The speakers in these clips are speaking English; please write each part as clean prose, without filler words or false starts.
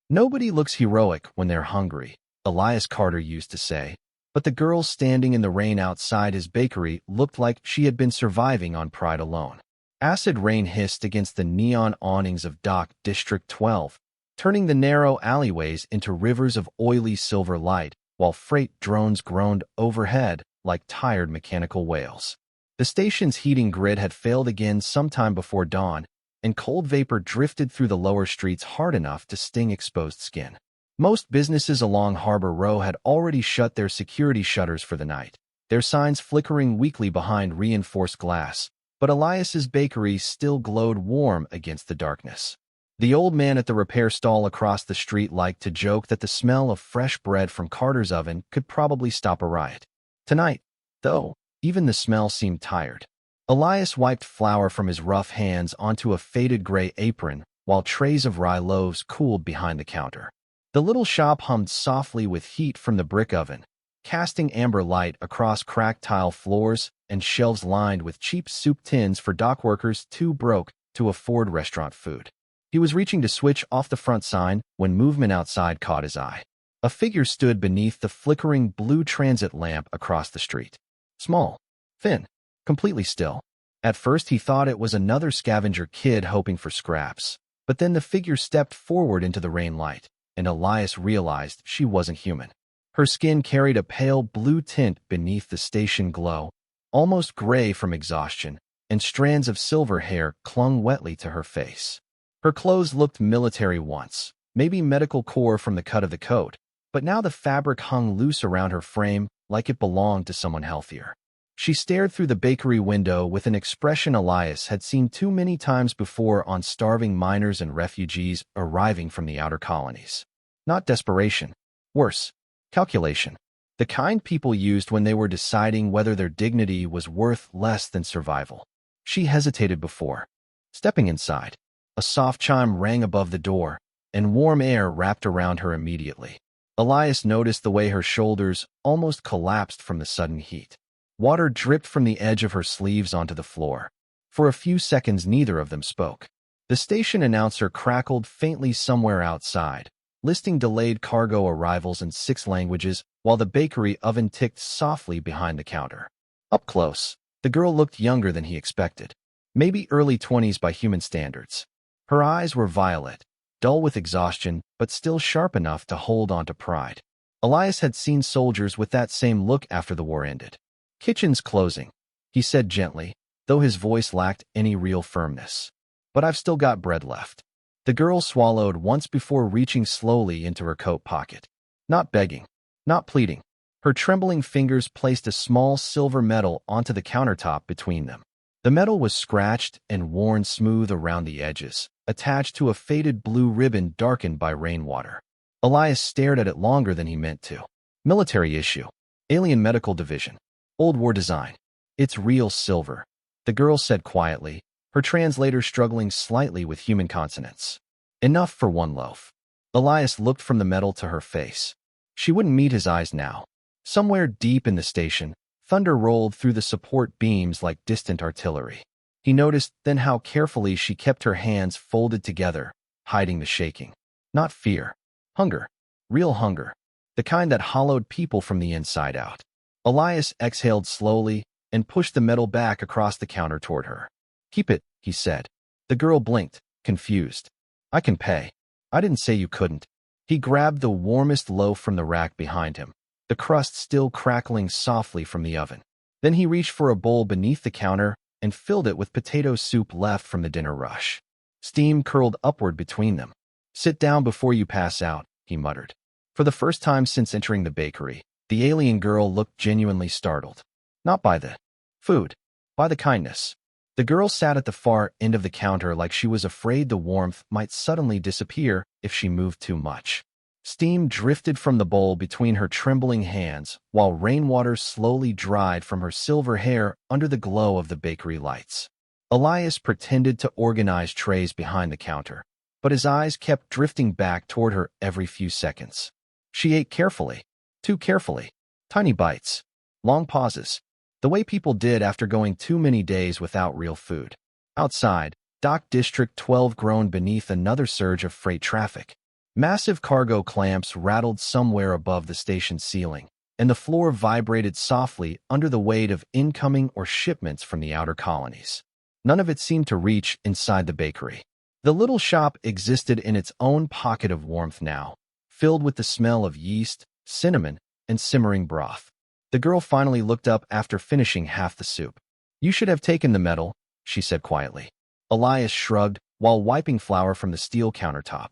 Nobody looks heroic when they're hungry, Elias Carter used to say, but the girl standing in the rain outside his bakery looked like she had been surviving on pride alone. Acid rain hissed against the neon awnings of Dock District 12, turning the narrow alleyways into rivers of oily silver light, while freight drones groaned overhead like tired mechanical whales. The station's heating grid had failed again sometime before dawn, and cold vapor drifted through the lower streets hard enough to sting exposed skin. Most businesses along Harbor Row had already shut their security shutters for the night, their signs flickering weakly behind reinforced glass, but Elias's bakery still glowed warm against the darkness. The old man at the repair stall across the street liked to joke that the smell of fresh bread from Carter's oven could probably stop a riot. Tonight, though, even the smell seemed tired. Elias wiped flour from his rough hands onto a faded gray apron while trays of rye loaves cooled behind the counter. The little shop hummed softly with heat from the brick oven, casting amber light across cracked tile floors and shelves lined with cheap soup tins for dock workers too broke to afford restaurant food. He was reaching to switch off the front sign when movement outside caught his eye. A figure stood beneath the flickering blue transit lamp across the street. Small, thin, completely still. At first he thought it was another scavenger kid hoping for scraps, but then the figure stepped forward into the rain light, and Elias realized she wasn't human. Her skin carried a pale blue tint beneath the station glow, almost gray from exhaustion, and strands of silver hair clung wetly to her face. Her clothes looked military once, maybe medical corps from the cut of the coat, but now the fabric hung loose around her frame like it belonged to someone healthier. She stared through the bakery window with an expression Elias had seen too many times before on starving miners and refugees arriving from the outer colonies. Not desperation. Worse, calculation. The kind people used when they were deciding whether their dignity was worth less than survival. She hesitated before stepping inside. A soft chime rang above the door, and warm air wrapped around her immediately. Elias noticed the way her shoulders almost collapsed from the sudden heat. Water dripped from the edge of her sleeves onto the floor. For a few seconds neither of them spoke. The station announcer crackled faintly somewhere outside, listing delayed cargo arrivals in 6 languages while the bakery oven ticked softly behind the counter. Up close, the girl looked younger than he expected. Maybe early 20s by human standards. Her eyes were violet, dull with exhaustion, but still sharp enough to hold on to pride. Elias had seen soldiers with that same look after the war ended. "Kitchen's closing," he said gently, though his voice lacked any real firmness. "But I've still got bread left." The girl swallowed once before reaching slowly into her coat pocket. Not begging, not pleading. Her trembling fingers placed a small silver medal onto the countertop between them. The metal was scratched and worn smooth around the edges, attached to a faded blue ribbon darkened by rainwater. Elias stared at it longer than he meant to. Military issue. Alien Medical Division. Old War design. "It's real silver," the girl said quietly, her translator struggling slightly with human consonants. "Enough for one loaf." Elias looked from the metal to her face. She wouldn't meet his eyes now. Somewhere deep in the station, thunder rolled through the support beams like distant artillery. He noticed then how carefully she kept her hands folded together, hiding the shaking. Not fear. Hunger. Real hunger. The kind that hollowed people from the inside out. Elias exhaled slowly and pushed the metal back across the counter toward her. "Keep it," he said. The girl blinked, confused. "I can pay." "I didn't say you couldn't." He grabbed the warmest loaf from the rack behind him, the crust still crackling softly from the oven. Then he reached for a bowl beneath the counter and filled it with potato soup left from the dinner rush. Steam curled upward between them. "Sit down before you pass out," he muttered. For the first time since entering the bakery, the alien girl looked genuinely startled. Not by the food, by the kindness. The girl sat at the far end of the counter like she was afraid the warmth might suddenly disappear if she moved too much. Steam drifted from the bowl between her trembling hands, while rainwater slowly dried from her silver hair under the glow of the bakery lights. Elias pretended to organize trays behind the counter, but his eyes kept drifting back toward her every few seconds. She ate carefully, too carefully. Tiny bites, long pauses, the way people did after going too many days without real food. Outside, Dock District 12 groaned beneath another surge of freight traffic. Massive cargo clamps rattled somewhere above the station's ceiling, and the floor vibrated softly under the weight of incoming or shipments from the outer colonies. None of it seemed to reach inside the bakery. The little shop existed in its own pocket of warmth now, filled with the smell of yeast, cinnamon, and simmering broth. The girl finally looked up after finishing half the soup. "You should have taken the medal," she said quietly. Elias shrugged while wiping flour from the steel countertop.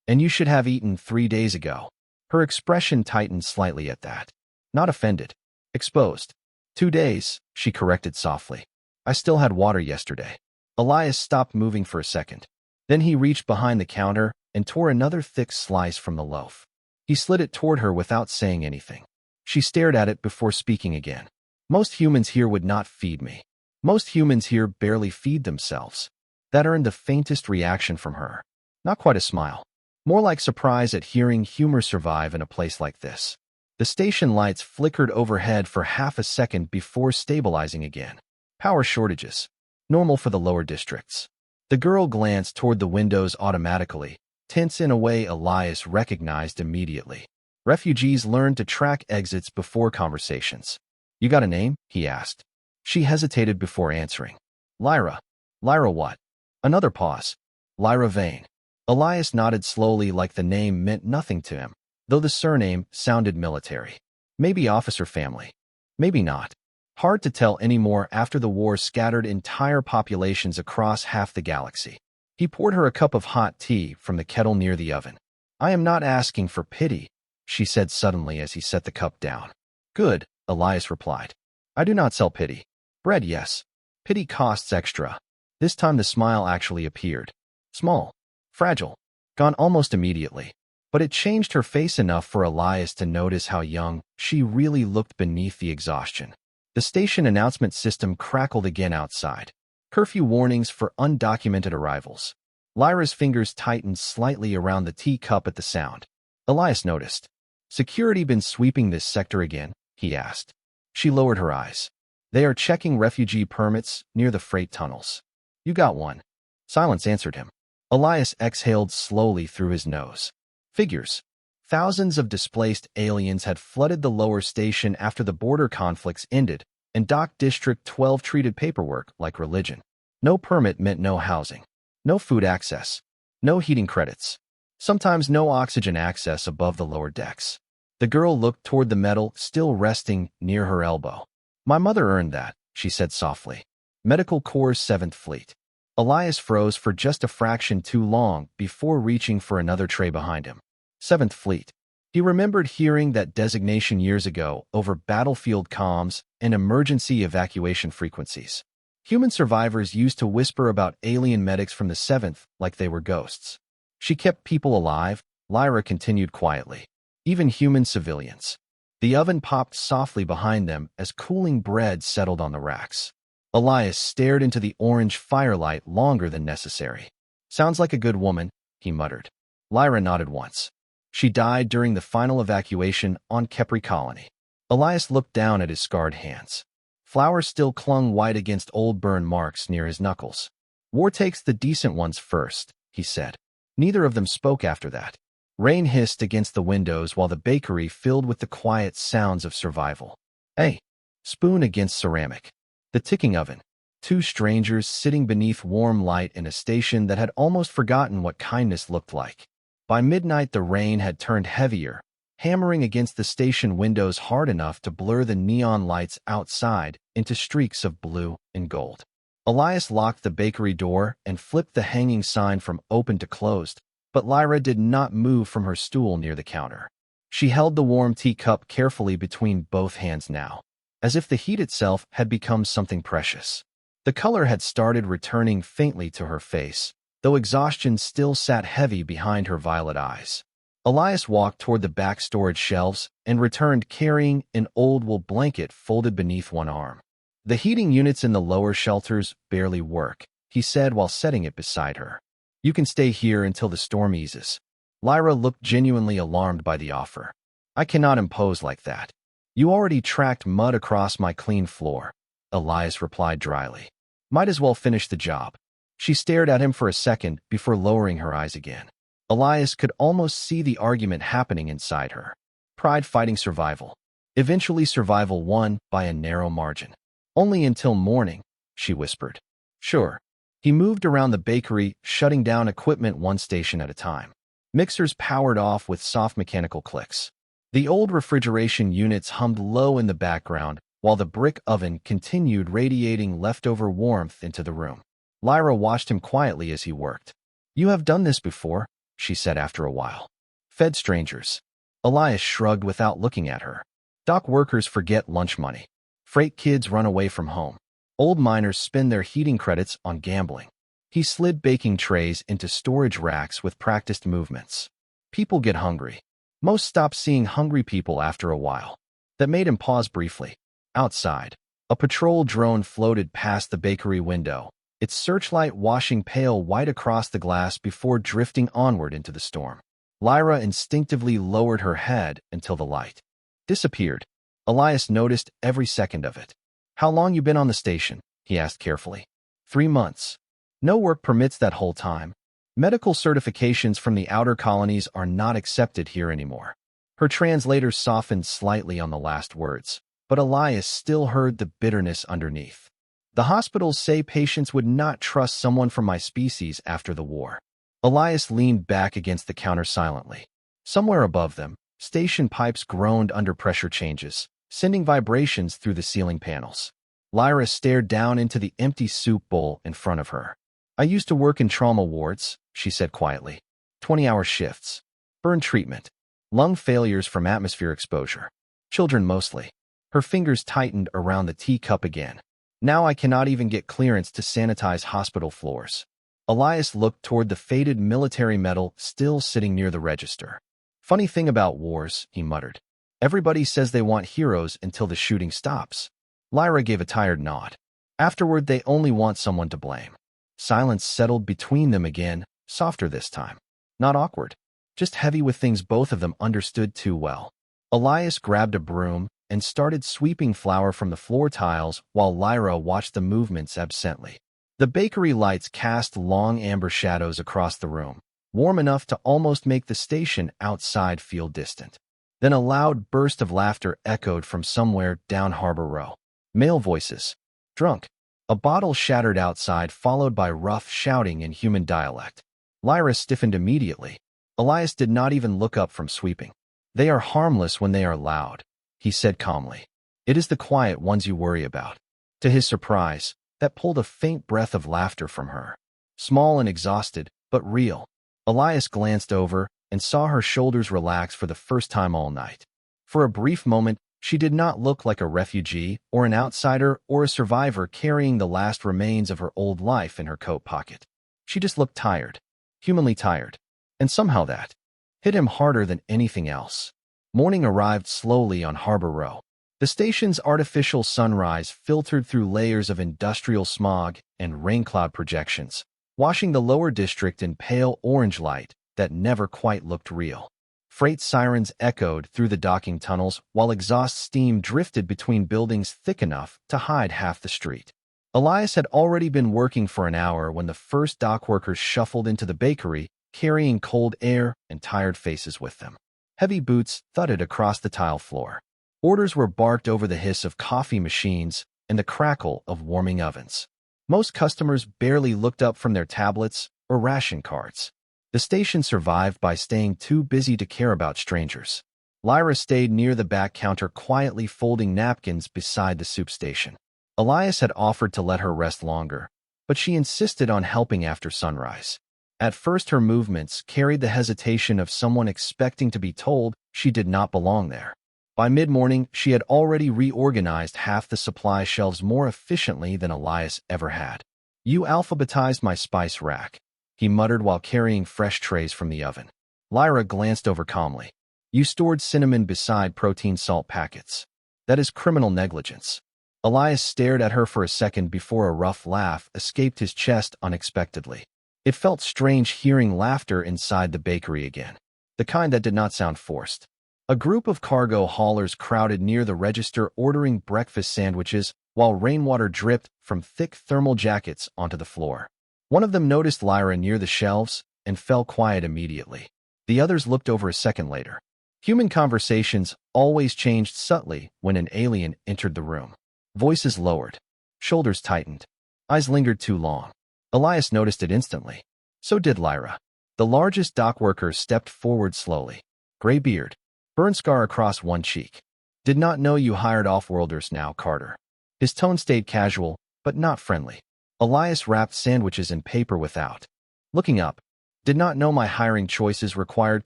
"And you should have eaten 3 days ago." Her expression tightened slightly at that. Not offended. Exposed. 2 days, she corrected softly. "I still had water yesterday." Elias stopped moving for a second. Then he reached behind the counter and tore another thick slice from the loaf. He slid it toward her without saying anything. She stared at it before speaking again. "Most humans here would not feed me. Most humans here barely feed themselves." That earned the faintest reaction from her. Not quite a smile. More like surprise at hearing humor survive in a place like this. The station lights flickered overhead for half a second before stabilizing again. Power shortages. Normal for the lower districts. The girl glanced toward the windows automatically, tense in a way Elias recognized immediately. Refugees learned to track exits before conversations. "You got a name?" he asked. She hesitated before answering. "Lyra." "Lyra what?" Another pause. "Lyra Vane." Elias nodded slowly like the name meant nothing to him, though the surname sounded military. Maybe officer family. Maybe not. Hard to tell anymore after the war scattered entire populations across half the galaxy. He poured her a cup of hot tea from the kettle near the oven. "I am not asking for pity," she said suddenly as he set the cup down. "Good," Elias replied. "I do not sell pity. Bread, yes. Pity costs extra." This time the smile actually appeared. Small. Fragile. Gone almost immediately. But it changed her face enough for Elias to notice how young she really looked beneath the exhaustion. The station announcement system crackled again outside. Curfew warnings for undocumented arrivals. Lyra's fingers tightened slightly around the teacup at the sound. Elias noticed. "Security been sweeping this sector again?" he asked. She lowered her eyes. "They are checking refugee permits near the freight tunnels." "You got one." Silence answered him. Elias exhaled slowly through his nose. Figures. Thousands of displaced aliens had flooded the lower station after the border conflicts ended, and Dock District 12 treated paperwork like religion. No permit meant no housing. No food access. No heating credits. Sometimes no oxygen access above the lower decks. The girl looked toward the medal still resting near her elbow. "My mother earned that," she said softly. "Medical Corps 7th Fleet." Elias froze for just a fraction too long before reaching for another tray behind him. 7th Fleet. He remembered hearing that designation years ago over battlefield comms and emergency evacuation frequencies. Human survivors used to whisper about alien medics from the 7th like they were ghosts. "She kept people alive," Lyra continued quietly. "Even human civilians." The oven popped softly behind them as cooling bread settled on the racks. Elias stared into the orange firelight longer than necessary. "Sounds like a good woman," he muttered. Lyra nodded once. "She died during the final evacuation on Kepri Colony." Elias looked down at his scarred hands. Flour still clung white against old burn marks near his knuckles. "War takes the decent ones first," he said. Neither of them spoke after that. Rain hissed against the windows while the bakery filled with the quiet sounds of survival. Hey! Spoon against ceramic. The ticking oven. Two strangers sitting beneath warm light in a station that had almost forgotten what kindness looked like. By midnight the rain had turned heavier, hammering against the station windows hard enough to blur the neon lights outside into streaks of blue and gold. Elias locked the bakery door and flipped the hanging sign from open to closed, but Lyra did not move from her stool near the counter. She held the warm teacup carefully between both hands now, as if the heat itself had become something precious. The color had started returning faintly to her face, though exhaustion still sat heavy behind her violet eyes. Elias walked toward the back storage shelves and returned carrying an old wool blanket folded beneath one arm. "The heating units in the lower shelters barely work," he said while setting it beside her. "You can stay here until the storm eases." Lyra looked genuinely alarmed by the offer. "I cannot impose like that. You already tracked mud across my clean floor," Elias replied dryly. "Might as well finish the job." She stared at him for a second before lowering her eyes again. Elias could almost see the argument happening inside her. Pride fighting survival. Eventually survival won by a narrow margin. Only until morning, she whispered. Sure. He moved around the bakery, shutting down equipment one station at a time. Mixers powered off with soft mechanical clicks. The old refrigeration units hummed low in the background, while the brick oven continued radiating leftover warmth into the room. Lyra watched him quietly as he worked. You have done this before, she said after a while. Fed strangers. Elias shrugged without looking at her. Dock workers forget lunch money. Freight kids run away from home. Old miners spend their heating credits on gambling. He slid baking trays into storage racks with practiced movements. People get hungry. Most stop seeing hungry people after a while. That made him pause briefly. Outside, a patrol drone floated past the bakery window, its searchlight washing pale white across the glass before drifting onward into the storm. Lyra instinctively lowered her head until the light disappeared. Elias noticed every second of it. How long you been on the station? He asked carefully. 3 months. No work permits that whole time. Medical certifications from the outer colonies are not accepted here anymore. Her translator softened slightly on the last words, but Elias still heard the bitterness underneath. The hospitals say patients would not trust someone from my species after the war. Elias leaned back against the counter silently. Somewhere above them, station pipes groaned under pressure changes, sending vibrations through the ceiling panels. Lyra stared down into the empty soup bowl in front of her. I used to work in trauma wards, she said quietly. 20-hour shifts. Burn treatment. Lung failures from atmosphere exposure. Children mostly. Her fingers tightened around the teacup again. Now I cannot even get clearance to sanitize hospital floors. Elias looked toward the faded military medal still sitting near the register. Funny thing about wars, he muttered. Everybody says they want heroes until the shooting stops. Lyra gave a tired nod. Afterward, they only want someone to blame. Silence settled between them again, softer this time. Not awkward, just heavy with things both of them understood too well. Elias grabbed a broom and started sweeping flour from the floor tiles while Lyra watched the movements absently. The bakery lights cast long amber shadows across the room, warm enough to almost make the station outside feel distant. Then a loud burst of laughter echoed from somewhere down Harbor Row. Male voices. Drunk. A bottle shattered outside, followed by rough shouting in human dialect. Lyra stiffened immediately. Elias did not even look up from sweeping. They are harmless when they are loud, he said calmly. It is the quiet ones you worry about. To his surprise, that pulled a faint breath of laughter from her. Small and exhausted, but real. Elias glanced over and saw her shoulders relax for the first time all night. For a brief moment, she did not look like a refugee or an outsider or a survivor carrying the last remains of her old life in her coat pocket. She just looked tired, humanly tired, and somehow that hit him harder than anything else. Morning arrived slowly on Harbor Row. The station's artificial sunrise filtered through layers of industrial smog and rain cloud projections, washing the lower district in pale orange light that never quite looked real. Freight sirens echoed through the docking tunnels while exhaust steam drifted between buildings thick enough to hide half the street. Elias had already been working for an hour when the first dock workers shuffled into the bakery, carrying cold air and tired faces with them. Heavy boots thudded across the tile floor. Orders were barked over the hiss of coffee machines and the crackle of warming ovens. Most customers barely looked up from their tablets or ration cards. The station survived by staying too busy to care about strangers. Lyra stayed near the back counter quietly folding napkins beside the soup station. Elias had offered to let her rest longer, but she insisted on helping after sunrise. At first her movements carried the hesitation of someone expecting to be told she did not belong there. By mid-morning, she had already reorganized half the supply shelves more efficiently than Elias ever had. You alphabetized my spice rack, he muttered while carrying fresh trays from the oven. Lyra glanced over calmly. You stored cinnamon beside protein salt packets. That is criminal negligence. Elias stared at her for a second before a rough laugh escaped his chest unexpectedly. It felt strange hearing laughter inside the bakery again, the kind that did not sound forced. A group of cargo haulers crowded near the register ordering breakfast sandwiches while rainwater dripped from thick thermal jackets onto the floor. One of them noticed Lyra near the shelves and fell quiet immediately. The others looked over a second later. Human conversations always changed subtly when an alien entered the room. Voices lowered. Shoulders tightened. Eyes lingered too long. Elias noticed it instantly. So did Lyra. The largest dock worker stepped forward slowly. Gray beard. Burn scar across one cheek. Did not know you hired off-worlders now, Carter. His tone stayed casual, but not friendly. Elias wrapped sandwiches in paper without looking up. Did not know my hiring choices required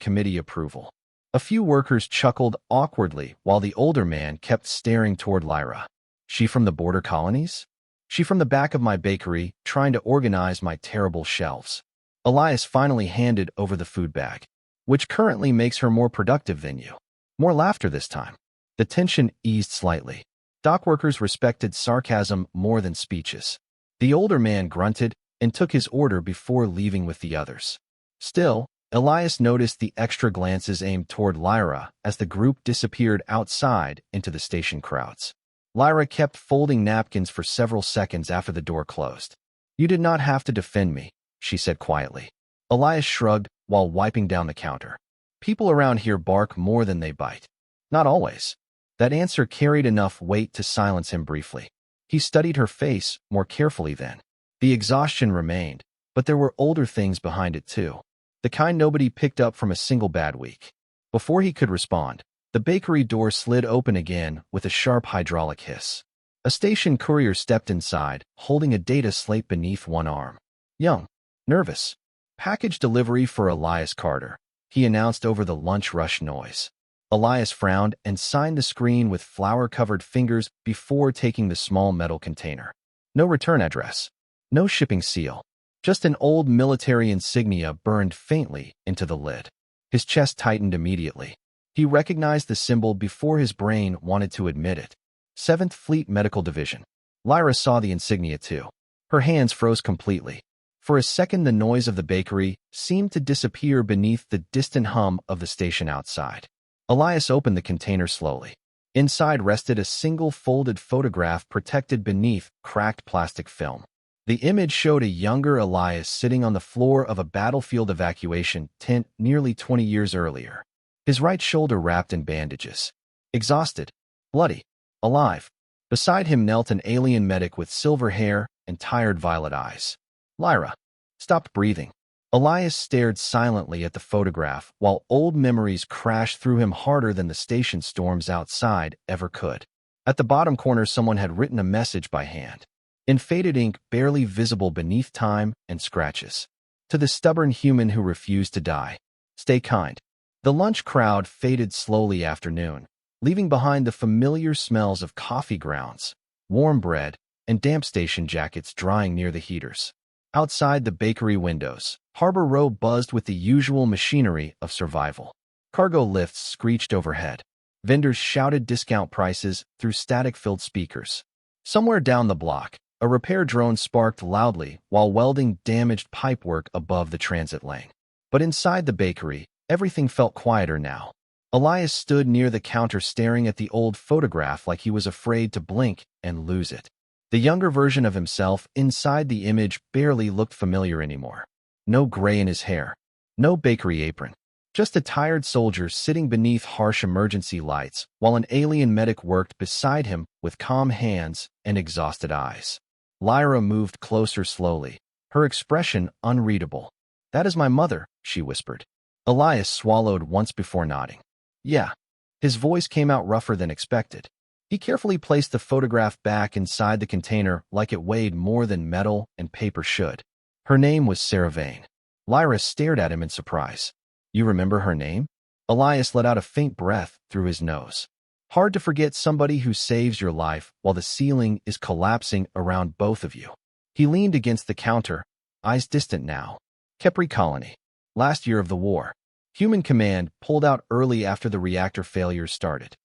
committee approval. A few workers chuckled awkwardly while the older man kept staring toward Lyra. She from the border colonies? She from the back of my bakery, trying to organize my terrible shelves. Elias finally handed over the food bag, which currently makes her more productive than you. More laughter this time. The tension eased slightly. Dock workers respected sarcasm more than speeches. The older man grunted and took his order before leaving with the others. Still, Elias noticed the extra glances aimed toward Lyra as the group disappeared outside into the station crowds. Lyra kept folding napkins for several seconds after the door closed. You did not have to defend me, she said quietly. Elias shrugged while wiping down the counter. People around here bark more than they bite. Not always. That answer carried enough weight to silence him briefly. He studied her face more carefully then. The exhaustion remained, but there were older things behind it too. The kind nobody picked up from a single bad week. Before he could respond, the bakery door slid open again with a sharp hydraulic hiss. A station courier stepped inside, holding a data slate beneath one arm. Young. Nervous. Package delivery for Elias Carter, he announced over the lunch rush noise. Elias frowned and signed the screen with flour-covered fingers before taking the small metal container. No return address. No shipping seal. Just an old military insignia burned faintly into the lid. His chest tightened immediately. He recognized the symbol before his brain wanted to admit it. 7th Fleet Medical Division. Lyra saw the insignia too. Her hands froze completely. For a second, the noise of the bakery seemed to disappear beneath the distant hum of the station outside. Elias opened the container slowly. Inside rested a single folded photograph protected beneath cracked plastic film. The image showed a younger Elias sitting on the floor of a battlefield evacuation tent nearly 20 years earlier. His right shoulder wrapped in bandages. Exhausted. Bloody. Alive. Beside him knelt an alien medic with silver hair and tired violet eyes. Lyra stopped breathing. Elias stared silently at the photograph while old memories crashed through him harder than the station storms outside ever could. At the bottom corner, someone had written a message by hand. In faded ink barely visible beneath time and scratches. To the stubborn human who refused to die. Stay kind. The lunch crowd faded slowly after noon, leaving behind the familiar smells of coffee grounds, warm bread, and damp station jackets drying near the heaters. Outside the bakery windows, Harbor Row buzzed with the usual machinery of survival. Cargo lifts screeched overhead. Vendors shouted discount prices through static-filled speakers. Somewhere down the block, a repair drone sparked loudly while welding damaged pipework above the transit lane. But inside the bakery, everything felt quieter now. Elias stood near the counter staring at the old photograph like he was afraid to blink and lose it. The younger version of himself inside the image barely looked familiar anymore. No gray in his hair. No bakery apron. Just a tired soldier sitting beneath harsh emergency lights while an alien medic worked beside him with calm hands and exhausted eyes. Lyra moved closer slowly, her expression unreadable. That is my mother, she whispered. Elias swallowed once before nodding. Yeah. His voice came out rougher than expected. He carefully placed the photograph back inside the container like it weighed more than metal and paper should. Her name was Sarah Vane. Lyra stared at him in surprise. You remember her name? Elias let out a faint breath through his nose. Hard to forget somebody who saves your life while the ceiling is collapsing around both of you. He leaned against the counter, eyes distant now. Kepri Colony. Last year of the war. Human Command pulled out early after the reactor failures started.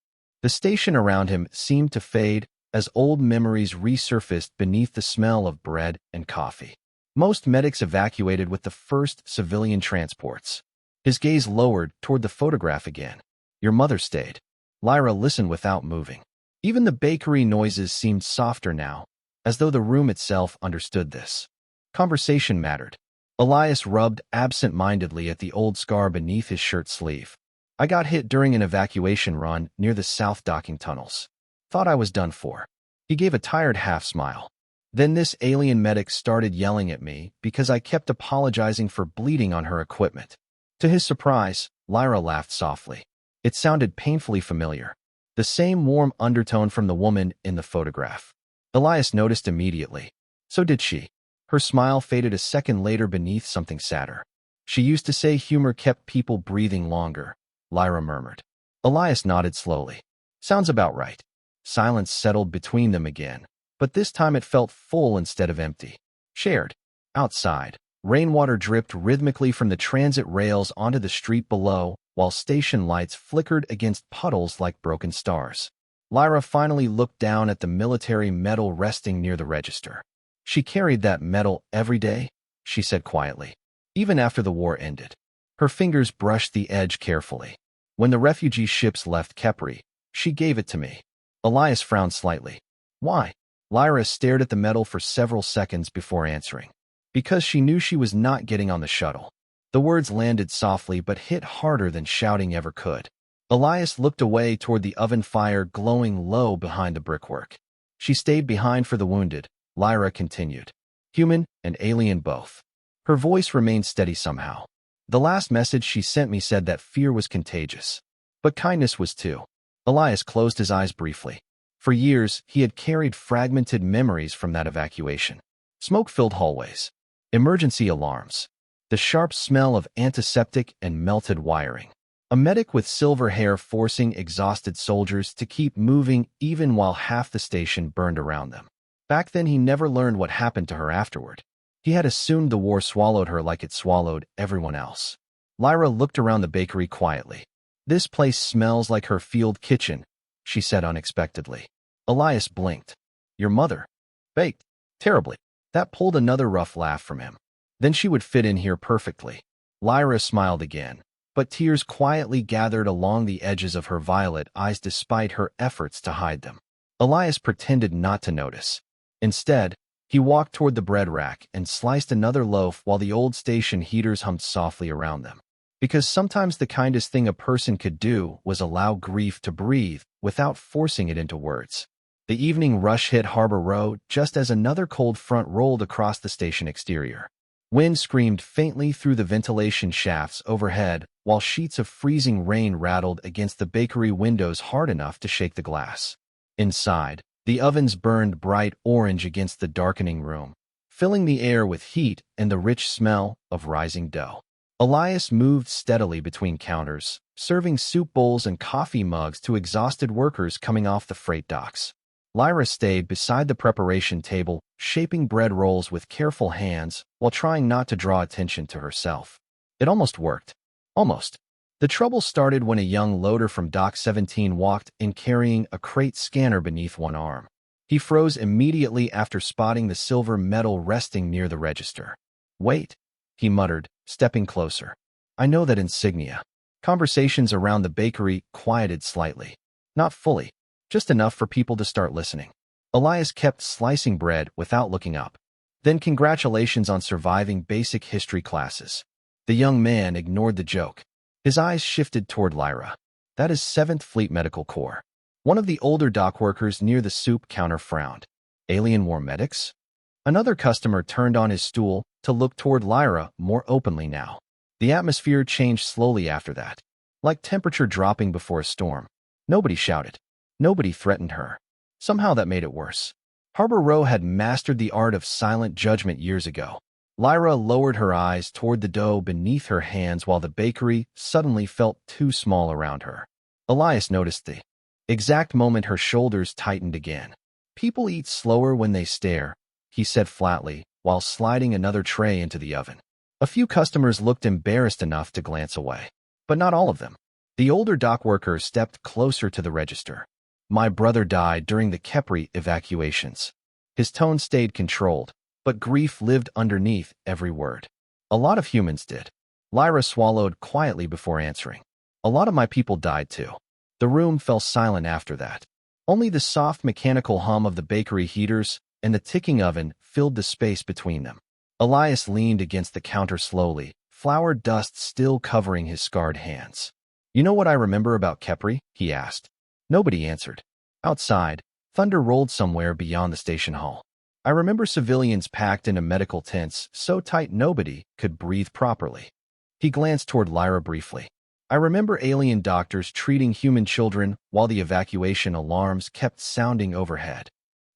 The station around him seemed to fade as old memories resurfaced beneath the smell of bread and coffee. Most medics evacuated with the first civilian transports. His gaze lowered toward the photograph again. Your mother stayed. Lyra listened without moving. Even the bakery noises seemed softer now, as though the room itself understood this. Conversation mattered. Elias rubbed absent-mindedly at the old scar beneath his shirt sleeve. I got hit during an evacuation run near the south docking tunnels. Thought I was done for. He gave a tired half-smile. Then this alien medic started yelling at me because I kept apologizing for bleeding on her equipment. To his surprise, Lyra laughed softly. It sounded painfully familiar. The same warm undertone from the woman in the photograph. Elias noticed immediately. So did she. Her smile faded a second later beneath something sadder. She used to say humor kept people breathing longer, Lyra murmured. Elias nodded slowly. Sounds about right. Silence settled between them again, but this time it felt full instead of empty. Shared. Outside, rainwater dripped rhythmically from the transit rails onto the street below, while station lights flickered against puddles like broken stars. Lyra finally looked down at the military medal resting near the register. She carried that medal every day, she said quietly, even after the war ended. Her fingers brushed the edge carefully. When the refugee ships left Kepri, she gave it to me. Elias frowned slightly. Why? Lyra stared at the medal for several seconds before answering. Because she knew she was not getting on the shuttle. The words landed softly but hit harder than shouting ever could. Elias looked away toward the oven fire glowing low behind the brickwork. She stayed behind for the wounded, Lyra continued. Human and alien both. Her voice remained steady somehow. The last message she sent me said that fear was contagious. But kindness was too. Elias closed his eyes briefly. For years, he had carried fragmented memories from that evacuation. Smoke-filled hallways. Emergency alarms. The sharp smell of antiseptic and melted wiring. A medic with silver hair forcing exhausted soldiers to keep moving even while half the station burned around them. Back then he never learned what happened to her afterward. He had assumed the war swallowed her like it swallowed everyone else. Lyra looked around the bakery quietly. This place smells like her field kitchen, she said unexpectedly. Elias blinked. Your mother? Baked. Terribly. That pulled another rough laugh from him. Then she would fit in here perfectly. Lyra smiled again, but tears quietly gathered along the edges of her violet eyes despite her efforts to hide them. Elias pretended not to notice. Instead, he walked toward the bread rack and sliced another loaf while the old station heaters hummed softly around them. Because sometimes the kindest thing a person could do was allow grief to breathe without forcing it into words. The evening rush hit Harbor Row just as another cold front rolled across the station exterior. Wind screamed faintly through the ventilation shafts overhead, while sheets of freezing rain rattled against the bakery windows hard enough to shake the glass. Inside, the ovens burned bright orange against the darkening room, filling the air with heat and the rich smell of rising dough. Elias moved steadily between counters, serving soup bowls and coffee mugs to exhausted workers coming off the freight docks. Lyra stayed beside the preparation table, shaping bread rolls with careful hands while trying not to draw attention to herself. It almost worked. Almost. The trouble started when a young loader from Dock 17 walked in carrying a crate scanner beneath one arm. He froze immediately after spotting the silver medal resting near the register. Wait, he muttered, stepping closer. I know that insignia. Conversations around the bakery quieted slightly. Not fully. Just enough for people to start listening. Elias kept slicing bread without looking up. Then congratulations on surviving basic history classes. The young man ignored the joke. His eyes shifted toward Lyra. That is 7th Fleet Medical Corps. One of the older dock workers near the soup counter frowned. Alien war medics? Another customer turned on his stool to look toward Lyra more openly now. The atmosphere changed slowly after that. Like temperature dropping before a storm. Nobody shouted. Nobody threatened her. Somehow that made it worse. Harbor Row had mastered the art of silent judgment years ago. Lyra lowered her eyes toward the dough beneath her hands while the bakery suddenly felt too small around her. Elias noticed the exact moment her shoulders tightened again. People eat slower when they stare, he said flatly, while sliding another tray into the oven. A few customers looked embarrassed enough to glance away. But not all of them. The older dock worker stepped closer to the register. My brother died during the Kepri evacuations. His tone stayed controlled, but grief lived underneath every word. A lot of humans did. Lyra swallowed quietly before answering. A lot of my people died too. The room fell silent after that. Only the soft mechanical hum of the bakery heaters and the ticking oven filled the space between them. Elias leaned against the counter slowly, flour dust still covering his scarred hands. You know what I remember about Kepri? He asked. Nobody answered. Outside, thunder rolled somewhere beyond the station hall. I remember civilians packed into medical tents so tight nobody could breathe properly. He glanced toward Lyra briefly. I remember alien doctors treating human children while the evacuation alarms kept sounding overhead.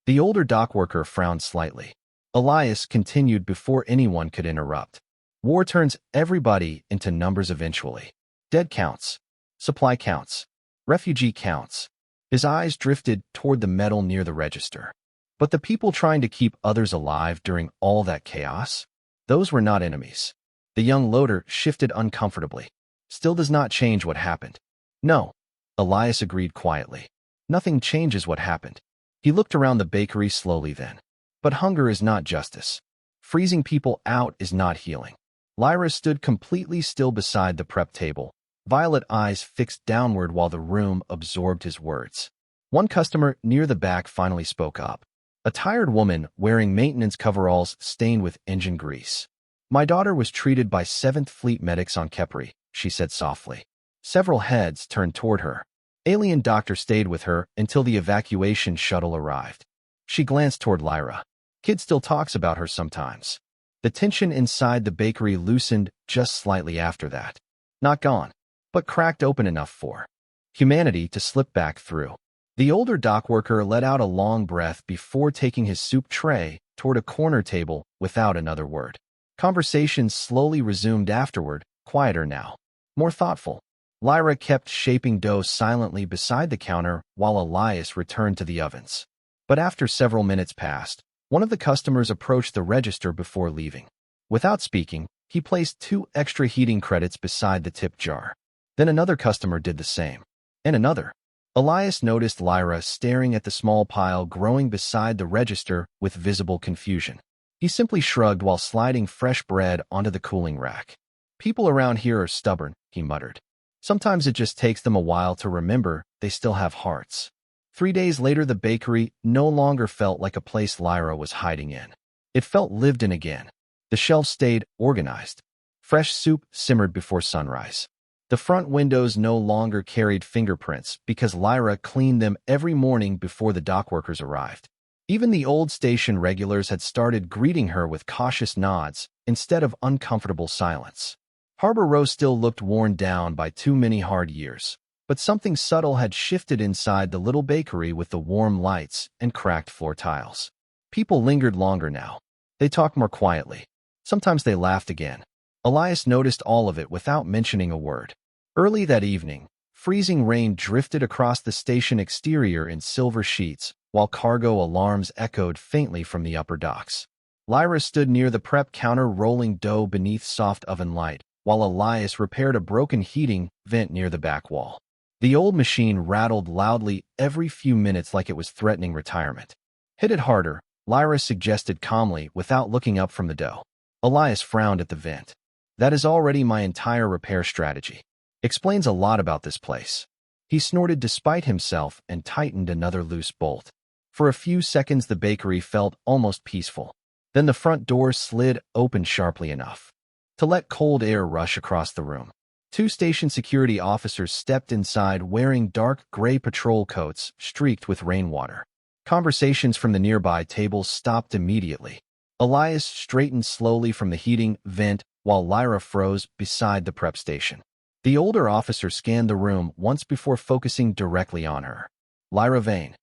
The older dock worker frowned slightly. Elias continued before anyone could interrupt. War turns everybody into numbers eventually. Dead counts. Supply counts. Refugee counts. His eyes drifted toward the metal near the register. But the people trying to keep others alive during all that chaos? Those were not enemies. The young loader shifted uncomfortably. Still does not change what happened. No, Elias agreed quietly. Nothing changes what happened. He looked around the bakery slowly then. But hunger is not justice. Freezing people out is not healing. Lyra stood completely still beside the prep table, violet eyes fixed downward while the room absorbed his words. One customer near the back finally spoke up. A tired woman wearing maintenance coveralls stained with engine grease. My daughter was treated by 7th Fleet medics on Kepri, she said softly. Several heads turned toward her. Alien doctor stayed with her until the evacuation shuttle arrived. She glanced toward Lyra. Kid still talks about her sometimes. The tension inside the bakery loosened just slightly after that. Not gone, but cracked open enough for humanity to slip back through. The older dock worker let out a long breath before taking his soup tray toward a corner table without another word. Conversations slowly resumed afterward, quieter now, more thoughtful. Lyra kept shaping dough silently beside the counter while Elias returned to the ovens. But after several minutes passed, one of the customers approached the register before leaving. Without speaking, he placed 2 extra heating credits beside the tip jar. Then another customer did the same. And another. Elias noticed Lyra staring at the small pile growing beside the register with visible confusion. He simply shrugged while sliding fresh bread onto the cooling rack. People around here are stubborn, he muttered. Sometimes it just takes them a while to remember they still have hearts. 3 days later, the bakery no longer felt like a place Lyra was hiding in. It felt lived in again. The shelves stayed organized. Fresh soup simmered before sunrise. The front windows no longer carried fingerprints because Lyra cleaned them every morning before the dockworkers arrived. Even the old station regulars had started greeting her with cautious nods instead of uncomfortable silence. Harbor Row still looked worn down by too many hard years, but something subtle had shifted inside the little bakery with the warm lights and cracked floor tiles. People lingered longer now. They talked more quietly. Sometimes they laughed again. Elias noticed all of it without mentioning a word. Early that evening, freezing rain drifted across the station exterior in silver sheets, while cargo alarms echoed faintly from the upper docks. Lyra stood near the prep counter rolling dough beneath soft oven light, while Elias repaired a broken heating vent near the back wall. The old machine rattled loudly every few minutes like it was threatening retirement. Hit it harder, Lyra suggested calmly without looking up from the dough. Elias frowned at the vent. That is already my entire repair strategy. Explains a lot about this place. He snorted despite himself and tightened another loose bolt. For a few seconds the bakery felt almost peaceful. Then the front door slid open sharply enough to let cold air rush across the room. 2 station security officers stepped inside wearing dark gray patrol coats streaked with rainwater. Conversations from the nearby tables stopped immediately. Elias straightened slowly from the heating vent while Lyra froze beside the prep station. The older officer scanned the room once before focusing directly on her. Lyra Vane.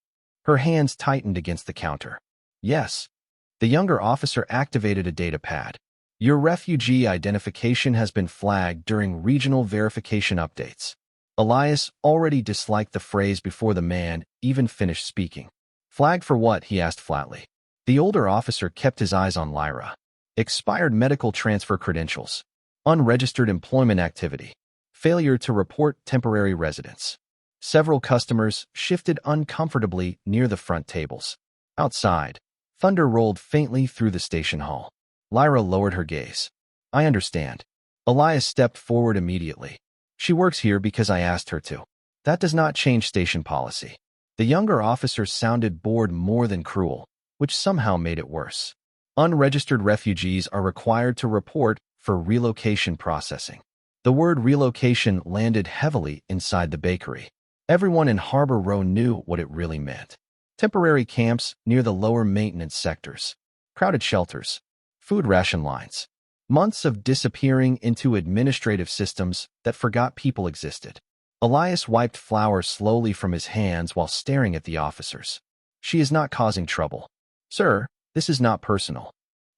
Her hands tightened against the counter. Yes. The younger officer activated a data pad. Your refugee identification has been flagged during regional verification updates. Elias already disliked the phrase before the man even finished speaking. Flagged for what? He asked flatly. The older officer kept his eyes on Lyra. Expired medical transfer credentials. Unregistered employment activity. Failure to report temporary residence. Several customers shifted uncomfortably near the front tables. Outside, thunder rolled faintly through the station hall. Lyra lowered her gaze. I understand. Elias stepped forward immediately. She works here because I asked her to. That does not change station policy. The younger officer sounded bored more than cruel, which somehow made it worse. Unregistered refugees are required to report for relocation processing. The word relocation landed heavily inside the bakery. Everyone in Harbor Row knew what it really meant. Temporary camps near the lower maintenance sectors, crowded shelters, food ration lines, months of disappearing into administrative systems that forgot people existed. Elias wiped flour slowly from his hands while staring at the officers. She is not causing trouble. Sir, this is not personal.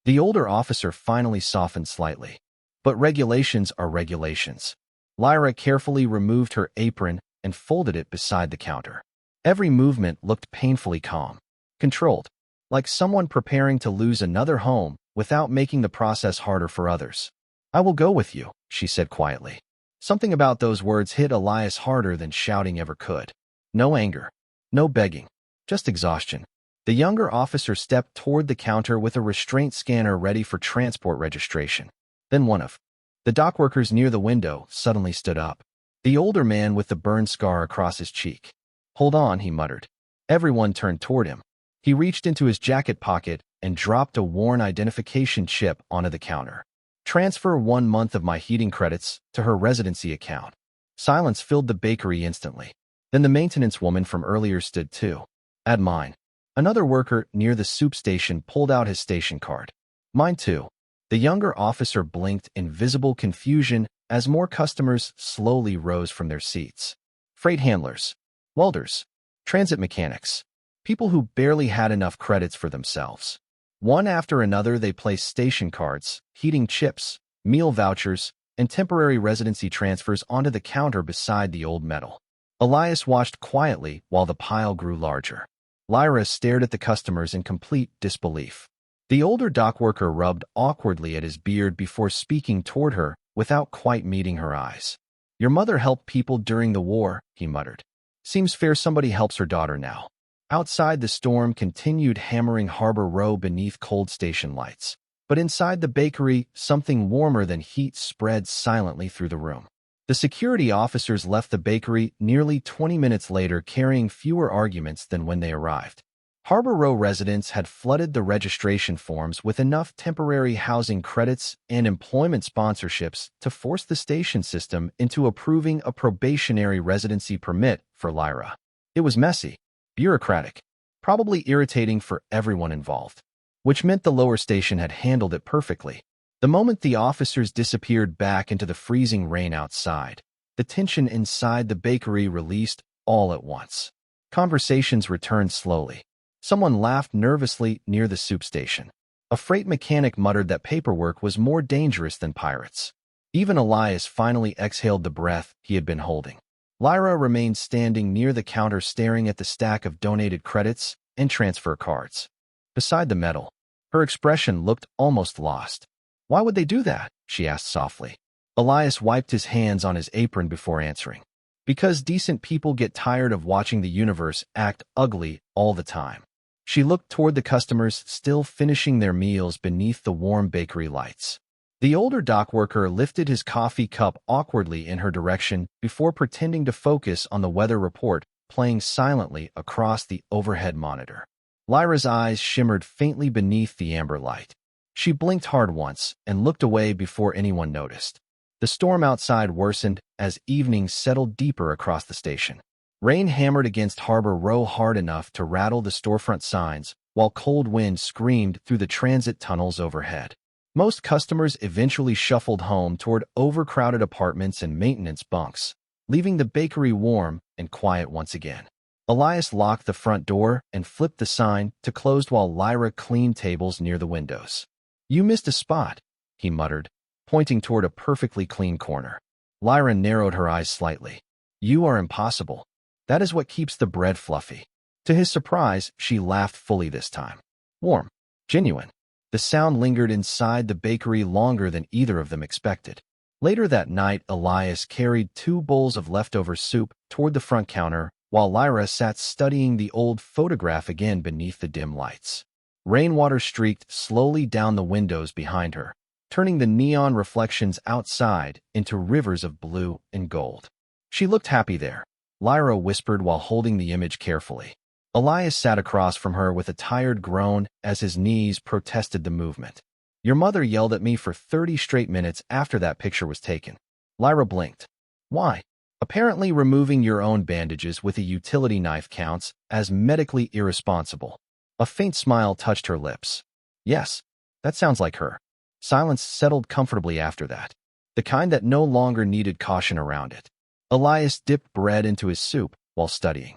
The older officer finally softened slightly. But regulations are regulations. Lyra carefully removed her apron and folded it beside the counter. Every movement looked painfully calm, controlled, like someone preparing to lose another home without making the process harder for others. I will go with you, she said quietly. Something about those words hit Elias harder than shouting ever could. No anger, no begging, just exhaustion. The younger officer stepped toward the counter with a restraint scanner ready for transport registration. Then one of the dock workers near the window suddenly stood up. The older man with the burn scar across his cheek. Hold on, he muttered. Everyone turned toward him. He reached into his jacket pocket and dropped a worn identification chip onto the counter. Transfer 1 month of my heating credits to her residency account. Silence filled the bakery instantly. Then the maintenance woman from earlier stood too. Add mine. Another worker near the soup station pulled out his station card. Mine too. The younger officer blinked in visible confusion as more customers slowly rose from their seats. Freight handlers, welders, transit mechanics, people who barely had enough credits for themselves. One after another, they placed station cards, heating chips, meal vouchers, and temporary residency transfers onto the counter beside the old metal. Elias watched quietly while the pile grew larger. Lyra stared at the customers in complete disbelief. The older dock worker rubbed awkwardly at his beard before speaking toward her without quite meeting her eyes. Your mother helped people during the war, he muttered. Seems fair somebody helps her daughter now. Outside, the storm continued hammering Harbor Row beneath cold station lights. But inside the bakery, something warmer than heat spread silently through the room. The security officers left the bakery nearly 20 minutes later, carrying fewer arguments than when they arrived. Harbor Row residents had flooded the registration forms with enough temporary housing credits and employment sponsorships to force the station system into approving a probationary residency permit for Lyra. It was messy, bureaucratic, probably irritating for everyone involved, which meant the lower station had handled it perfectly. The moment the officers disappeared back into the freezing rain outside, the tension inside the bakery released all at once. Conversations returned slowly. Someone laughed nervously near the soup station. A freight mechanic muttered that paperwork was more dangerous than pirates. Even Elias finally exhaled the breath he had been holding. Lyra remained standing near the counter, staring at the stack of donated credits and transfer cards. Beside the metal, her expression looked almost lost. Why would they do that? She asked softly. Elias wiped his hands on his apron before answering. Because decent people get tired of watching the universe act ugly all the time. She looked toward the customers still finishing their meals beneath the warm bakery lights. The older dock worker lifted his coffee cup awkwardly in her direction before pretending to focus on the weather report playing silently across the overhead monitor. Lyra's eyes shimmered faintly beneath the amber light. She blinked hard once and looked away before anyone noticed. The storm outside worsened as evening settled deeper across the station. Rain hammered against Harbor Row hard enough to rattle the storefront signs, while cold wind screamed through the transit tunnels overhead. Most customers eventually shuffled home toward overcrowded apartments and maintenance bunks, leaving the bakery warm and quiet once again. Elias locked the front door and flipped the sign to closed while Lyra cleaned tables near the windows. You missed a spot, he muttered, pointing toward a perfectly clean corner. Lyra narrowed her eyes slightly. You are impossible. That is what keeps the bread fluffy. To his surprise, she laughed fully this time. Warm. Genuine. The sound lingered inside the bakery longer than either of them expected. Later that night, Elias carried 2 bowls of leftover soup toward the front counter, while Lyra sat studying the old photograph again beneath the dim lights. Rainwater streaked slowly down the windows behind her, turning the neon reflections outside into rivers of blue and gold. She looked happy there, Lyra whispered while holding the image carefully. Elias sat across from her with a tired groan as his knees protested the movement. Your mother yelled at me for 30 straight minutes after that picture was taken. Lyra blinked. Why? Apparently removing your own bandages with a utility knife counts as medically irresponsible. A faint smile touched her lips. Yes, that sounds like her. Silence settled comfortably after that, the kind that no longer needed caution around it. Elias dipped bread into his soup while studying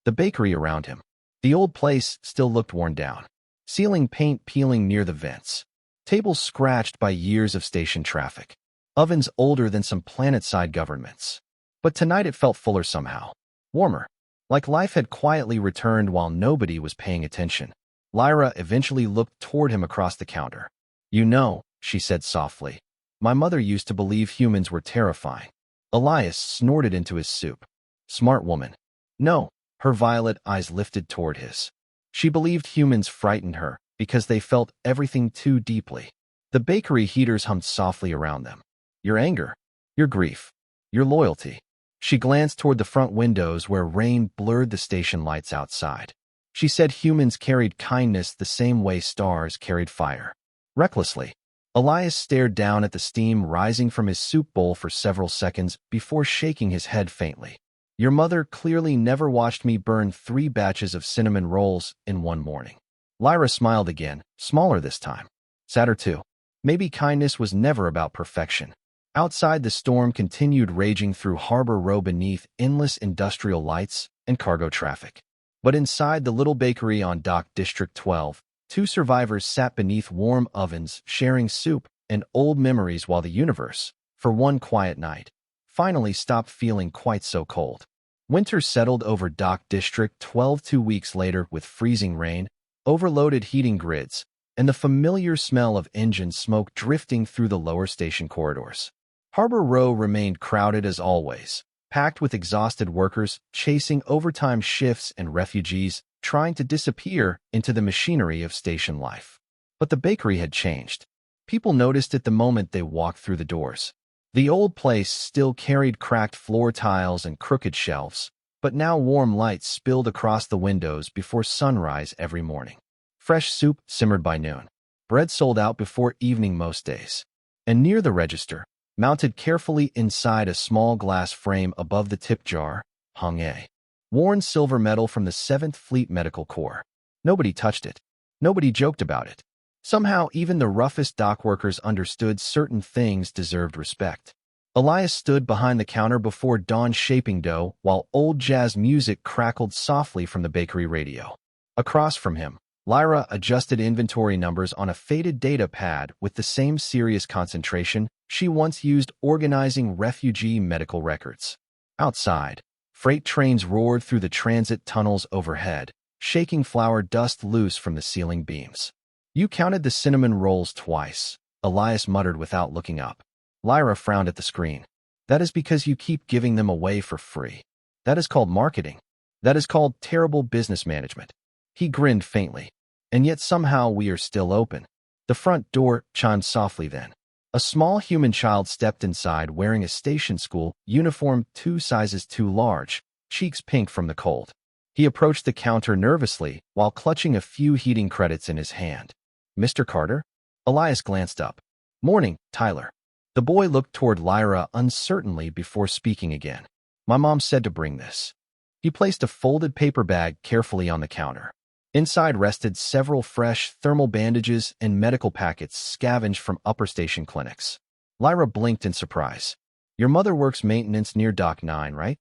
the bakery around him. The old place still looked worn down. Ceiling paint peeling near the vents. Tables scratched by years of station traffic. Ovens older than some planet-side governments. But tonight it felt fuller somehow. Warmer. Like life had quietly returned while nobody was paying attention. Lyra eventually looked toward him across the counter. You know, she said softly. My mother used to believe humans were terrifying. Elias snorted into his soup. Smart woman. No, her violet eyes lifted toward his. She believed humans frightened her because they felt everything too deeply. The bakery heaters hummed softly around them. Your anger, your grief, your loyalty. She glanced toward the front windows where rain blurred the station lights outside. She said humans carried kindness the same way stars carried fire. Recklessly, Elias stared down at the steam rising from his soup bowl for several seconds before shaking his head faintly. Your mother clearly never watched me burn 3 batches of cinnamon rolls in one morning. Lyra smiled again, smaller this time. Sadder too. Maybe kindness was never about perfection. Outside, the storm continued raging through Harbor Row beneath endless industrial lights and cargo traffic. But inside the little bakery on Dock District 12, 2 survivors sat beneath warm ovens, sharing soup and old memories while the universe, for one quiet night, finally stopped feeling quite so cold. Winter settled over Dock District 12 2 weeks later with freezing rain, overloaded heating grids, and the familiar smell of engine smoke drifting through the lower station corridors. Harbor Row remained crowded as always, packed with exhausted workers chasing overtime shifts and refugees trying to disappear into the machinery of station life. But the bakery had changed. People noticed it the moment they walked through the doors. The old place still carried cracked floor tiles and crooked shelves, but now warm lights spilled across the windows before sunrise every morning. Fresh soup simmered by noon. Bread sold out before evening most days. And near the register, mounted carefully inside a small glass frame above the tip jar, hung a worn silver medal from the 7th Fleet Medical Corps. Nobody touched it. Nobody joked about it. Somehow, even the roughest dock workers understood certain things deserved respect. Elias stood behind the counter before Dawn shaping dough while old jazz music crackled softly from the bakery radio. Across from him, Lyra adjusted inventory numbers on a faded data pad with the same serious concentration she once used organizing refugee medical records. Outside, freight trains roared through the transit tunnels overhead, shaking flour dust loose from the ceiling beams. You counted the cinnamon rolls twice, Elias muttered without looking up. Lyra frowned at the screen. That is because you keep giving them away for free. That is called marketing. That is called terrible business management. He grinned faintly. And yet somehow we are still open. The front door chimed softly then. A small human child stepped inside wearing a station school uniform 2 sizes too large, cheeks pink from the cold. He approached the counter nervously while clutching a few heating credits in his hand. Mr. Carter? Elias glanced up. Morning, Tyler. The boy looked toward Lyra uncertainly before speaking again. My mom said to bring this. He placed a folded paper bag carefully on the counter. Inside rested several fresh thermal bandages and medical packets scavenged from upper station clinics. Lyra blinked in surprise. Your mother works maintenance near Dock 9, right?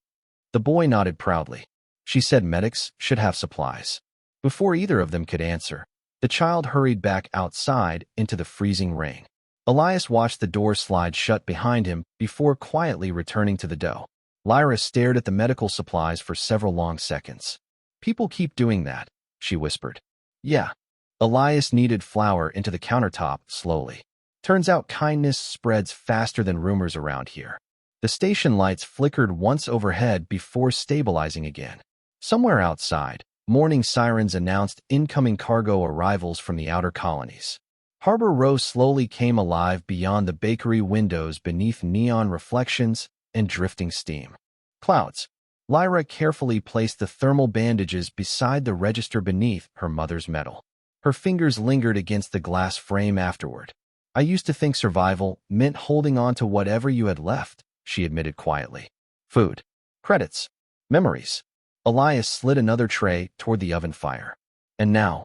The boy nodded proudly. She said medics should have supplies. Before either of them could answer, the child hurried back outside into the freezing rain. Elias watched the door slide shut behind him before quietly returning to the dough. Lyra stared at the medical supplies for several long seconds. People keep doing that, she whispered. Yeah. Elias kneaded flour into the countertop slowly. Turns out kindness spreads faster than rumors around here. The station lights flickered once overhead before stabilizing again. Somewhere outside, morning sirens announced incoming cargo arrivals from the outer colonies. Harbor Row slowly came alive beyond the bakery windows beneath neon reflections and drifting steam. Clouds. Lyra carefully placed the thermal bandages beside the register beneath her mother's medal. Her fingers lingered against the glass frame afterward. I used to think survival meant holding on to whatever you had left, she admitted quietly. Food, credits, memories. Elias slid another tray toward the oven fire. And now,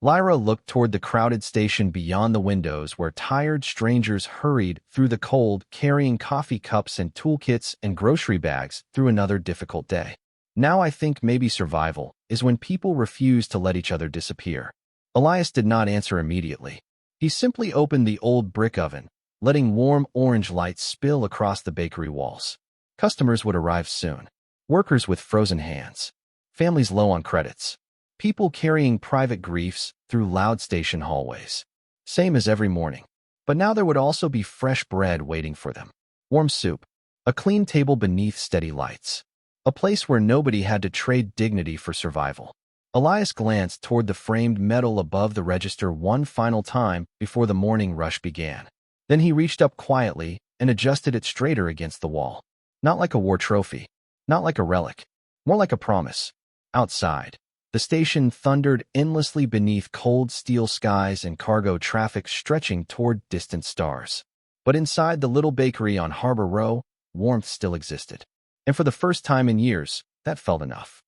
Lyra looked toward the crowded station beyond the windows where tired strangers hurried through the cold, carrying coffee cups and toolkits and grocery bags through another difficult day. Now I think maybe survival is when people refuse to let each other disappear. Elias did not answer immediately. He simply opened the old brick oven, letting warm orange light spill across the bakery walls. Customers would arrive soon. Workers with frozen hands. Families low on credits. People carrying private griefs through loud station hallways. Same as every morning. But now there would also be fresh bread waiting for them. Warm soup. A clean table beneath steady lights. A place where nobody had to trade dignity for survival. Elias glanced toward the framed medal above the register one final time before the morning rush began. Then he reached up quietly and adjusted it straighter against the wall. Not like a war trophy. Not like a relic. More like a promise. Outside, the station thundered endlessly beneath cold steel skies and cargo traffic stretching toward distant stars. But inside the little bakery on Harbor Row, warmth still existed. And for the first time in years, that felt enough.